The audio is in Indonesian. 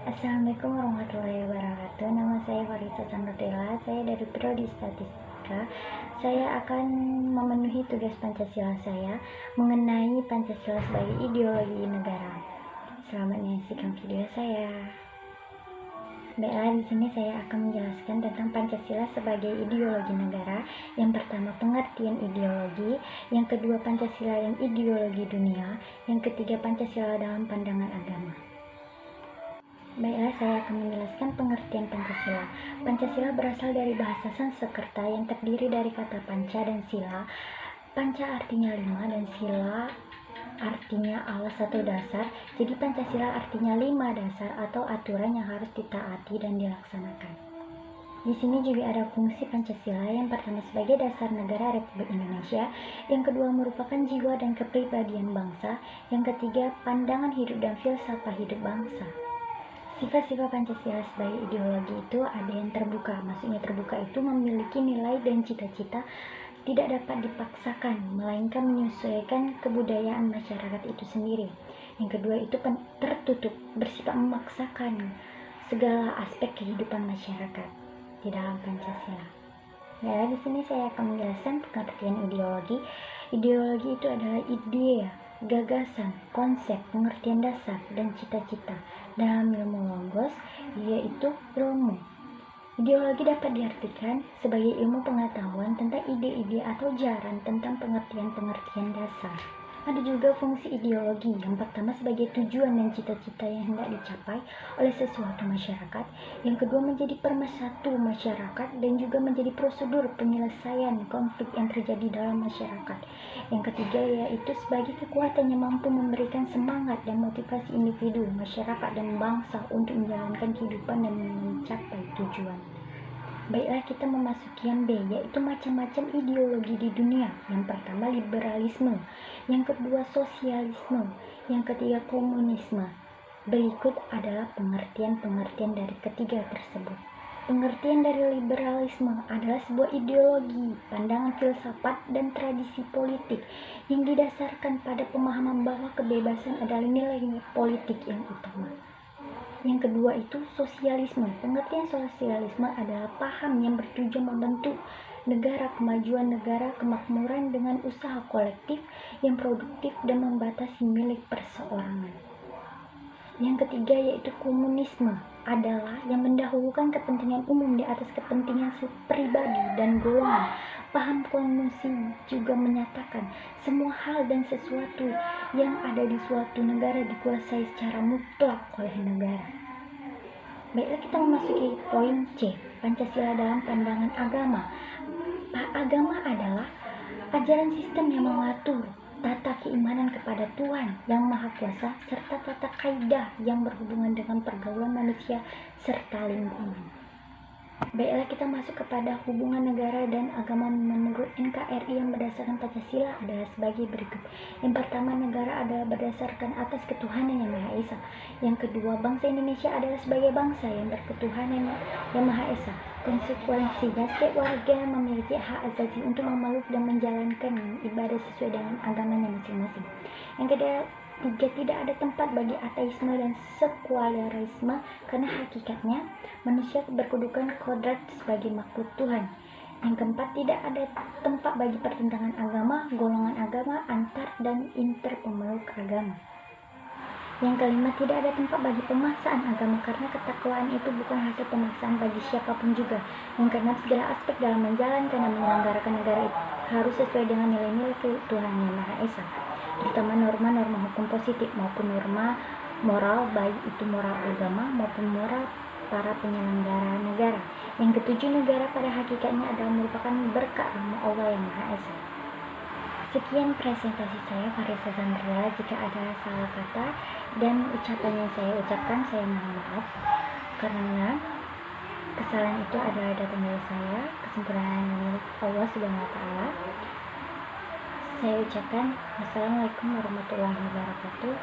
Assalamualaikum warahmatullahi wabarakatuh. Nama saya Farisa Chandratella. Saya dari Prodi Statistika. Saya akan memenuhi tugas Pancasila saya mengenai Pancasila sebagai ideologi negara. Selamat menyaksikan video saya. Baiklah, di sini saya akan menjelaskan tentang Pancasila sebagai ideologi negara. Yang pertama, pengertian ideologi. Yang kedua, Pancasila dan ideologi dunia. Yang ketiga, Pancasila dalam pandangan agama. Baiklah, saya akan menjelaskan pengertian Pancasila. Pancasila berasal dari bahasa Sanskerta yang terdiri dari kata panca dan sila. Panca artinya 5 dan sila artinya alas atau dasar. Jadi Pancasila artinya 5 dasar atau aturan yang harus ditaati dan dilaksanakan. Di sini juga ada fungsi Pancasila. Yang pertama sebagai dasar negara Republik Indonesia, yang kedua merupakan jiwa dan kepribadian bangsa, yang ketiga pandangan hidup dan filsafat hidup bangsa. Sifat-sifat Pancasila sebagai ideologi itu ada yang terbuka. Maksudnya terbuka itu memiliki nilai dan cita-cita tidak dapat dipaksakan, melainkan menyesuaikan kebudayaan masyarakat itu sendiri. Yang kedua itu tertutup, bersifat memaksakan segala aspek kehidupan masyarakat di dalam Pancasila. Ya, di sini saya akan menjelaskan pengertian ideologi. Ideologi itu adalah ide, gagasan, konsep, pengertian dasar, dan cita-cita. Dalam ilmu logos, yaitu ilmu. Ideologi dapat diartikan sebagai ilmu pengetahuan tentang ide-ide atau jaran tentang pengertian-pengertian dasar. Ada juga fungsi ideologi. Yang pertama sebagai tujuan dan cita-cita yang hendak dicapai oleh sesuatu masyarakat. Yang kedua menjadi pemersatu masyarakat dan juga menjadi prosedur penyelesaian konflik yang terjadi dalam masyarakat. Yang ketiga yaitu sebagai kekuatan yang mampu memberikan semangat dan motivasi individu, masyarakat dan bangsa untuk menjalankan kehidupan dan mencapai tujuan. Baiklah, kita memasuki yang B, yaitu macam-macam ideologi di dunia. Yang pertama liberalisme, yang kedua sosialisme, yang ketiga komunisme. Berikut adalah pengertian-pengertian dari ketiga tersebut. Pengertian dari liberalisme adalah sebuah ideologi, pandangan filsafat dan tradisi politik yang didasarkan pada pemahaman bahwa kebebasan adalah nilai politik yang utama. Yang kedua itu sosialisme. Pengertian sosialisme adalah paham yang bertujuan membentuk negara, kemajuan negara, kemakmuran dengan usaha kolektif yang produktif dan membatasi milik perseorangan. Yang ketiga yaitu komunisme adalah yang mendahulukan kepentingan umum di atas kepentingan pribadi dan golongan. Paham komunis juga menyatakan semua hal dan sesuatu yang ada di suatu negara dikuasai secara mutlak oleh negara. Baiklah, kita memasuki poin C, Pancasila dalam pandangan agama. Agama adalah ajaran sistem yang mengatur tata keimanan kepada Tuhan yang Maha Kuasa serta tata kaidah yang berhubungan dengan pergaulan manusia serta lingkungan. Baiklah, kita masuk kepada hubungan negara dan agama menurut NKRI yang berdasarkan Pancasila adalah sebagai berikut. Yang pertama, negara adalah berdasarkan atas ketuhanan yang Maha Esa. Yang kedua, bangsa Indonesia adalah sebagai bangsa yang berketuhanan yang Maha Esa. Konsekuensinya, setiap warga memiliki hak asasi untuk memeluk dan menjalankan ibadah sesuai dengan agamanya masing-masing. Yang ketiga, tidak ada tempat bagi ateisme dan sekularisme karena hakikatnya manusia berkedudukan kodrat sebagai makhluk Tuhan. Yang keempat, tidak ada tempat bagi pertentangan agama, golongan agama, antar dan inter pemeluk agama. Yang kelima, tidak ada tempat bagi pemaksaan agama karena ketakwaan itu bukan hasil pemaksaan bagi siapapun juga. Yang keenam, segala aspek dalam menjalankan dan menyelenggarakan negara itu harus sesuai dengan nilai-nilai Tuhan yang Maha Esa, terutama norma-norma hukum positif maupun norma moral, baik itu moral agama maupun moral para penyelenggara negara. Yang ketujuh, negara pada hakikatnya adalah merupakan berkat rahmat Allah yang Maha Esa. Sekian presentasi saya, Farisa Chandratella. Jika ada salah kata dan ucapan yang saya ucapkan, saya mohon maaf karena kesalahan itu adalah datang dari saya, kesempurnaan milik Allah Subhanahu wa Ta'ala. Saya ucapkan wassalamualaikum warahmatullahi wabarakatuh.